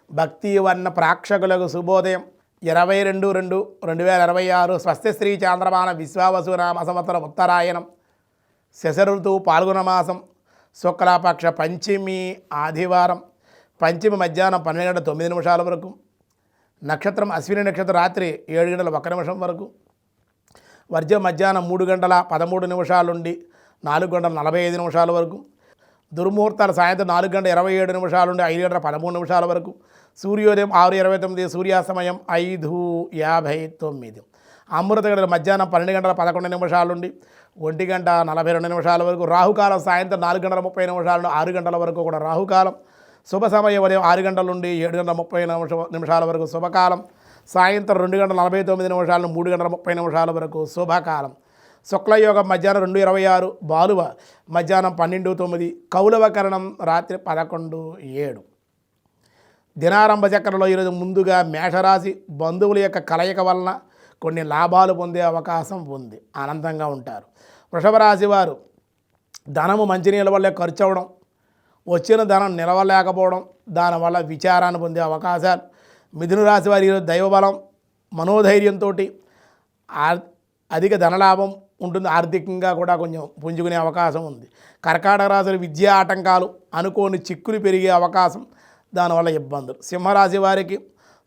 భక్తి వర్ణ ప్రేక్షకులకు శుభోదయం 22/2/2026 స్వస్తి శ్రీ చాంద్రమాన విశ్వావసునామ సంవత్సరం ఉత్తరాయణం శశఋతువు పాల్గొన మాసం శుక్లపక్ష పంచమి ఆదివారం పంచమి మధ్యాహ్నం 12:09 వరకు నక్షత్రం అశ్విని నక్షత్రం రాత్రి 7:01 వరకు వర్జం మధ్యాహ్నం 3:13 నుండి 4:45 వరకు దుర్ముహూర్తాలు సాయంత్రం 4:27 నుండి 5:13 వరకు సూర్యోదయం 6:29 సూర్యాస్తమయం 5:59 అమృత గడియలు మధ్యాహ్నం 12:11 నుండి 1:42 వరకు రాహుకాలం సాయంత్రం 4:30 నుండి 6 వరకు కూడా రాహుకాలం శుభ సమయం ఉదయం 6 గంటల నుండి 7:30 వరకు శుభకాలం సాయంత్రం 2:49 నుండి 3:30 వరకు శుభకాలం శుక్లయోగం మధ్యాహ్నం 2:26 బాలువ మధ్యాహ్నం 12:09 కౌలవకరణం రాత్రి 11:07 దినారంభ చక్రంలో ఈరోజు ముందుగా మేషరాశి బంధువుల యొక్క కలయిక వలన కొన్ని లాభాలు పొందే అవకాశం ఉంది, ఆనందంగా ఉంటారు. వృషభ రాశి వారు ధనము మంచినీళ్ళ వల్లే ఖర్చు అవ్వడం, వచ్చిన ధనం నిలవలేకపోవడం, దానివల్ల విచారాన్ని పొందే అవకాశాలు. మిథున రాశి వారి ఈరోజు దైవబలం మనోధైర్యంతో అధిక ధనలాభం ఉంటుంది, ఆర్థికంగా కూడా కొంచెం పుంజుకునే అవకాశం ఉంది. కర్కాటక రాశులు విద్యా ఆటంకాలు, అనుకోని చిక్కులు పెరిగే అవకాశం, దానివల్ల ఇబ్బందులు. సింహరాశి వారికి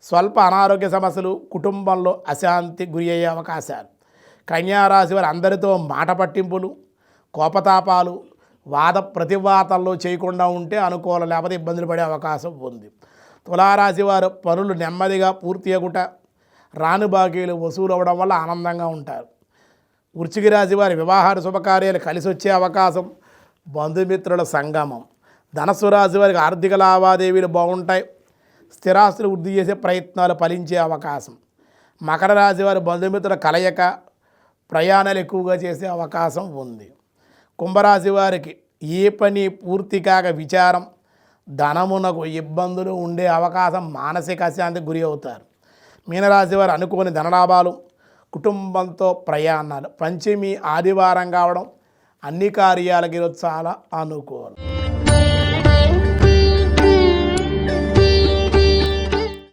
స్వల్ప అనారోగ్య సమస్యలు, కుటుంబంలో అశాంతి గురి అయ్యే అవకాశాలు. కన్యారాశి వారి అందరితో మాట పట్టింపులు, కోపతాపాలు, వాద ప్రతివాదనలు చేయకుండా ఉంటే అనుకూలం, లేకపోతే ఇబ్బందులు పడే అవకాశం ఉంది. తులారాశి వారు పనులు నెమ్మదిగా పూర్తి అగుట, రాను బాకీలు వసూలు అవ్వడం వల్ల ఆనందంగా ఉంటారు. వృశ్చిక రాశి వారి వ్యవహార శుభకార్యాలు కలిసి వచ్చే అవకాశం, బంధుమిత్రుల సంగమం. ధనస్సు రాశి వారికి ఆర్థిక లావాదేవీలు బాగుంటాయి, స్థిరాస్తులు వృద్ధి చేసే ప్రయత్నాలు ఫలించే అవకాశం. మకర రాశి వారి బంధుమిత్రుల కలయిక, ప్రయాణాలు ఎక్కువగా చేసే అవకాశం ఉంది. కుంభరాశి వారికి ఏ పని పూర్తి కాక విచారం, ధనమునకు ఇబ్బందులు ఉండే అవకాశం, మానసిక అశాంతికి గురి అవుతారు. మీనరాశి వారు అనుకోని ధనలాభాలు, కుటుంబంతో ప్రయాణాలు. పంచమి ఆదివారం కావడం అన్ని కార్యాలకి చాలా అనుకూలం.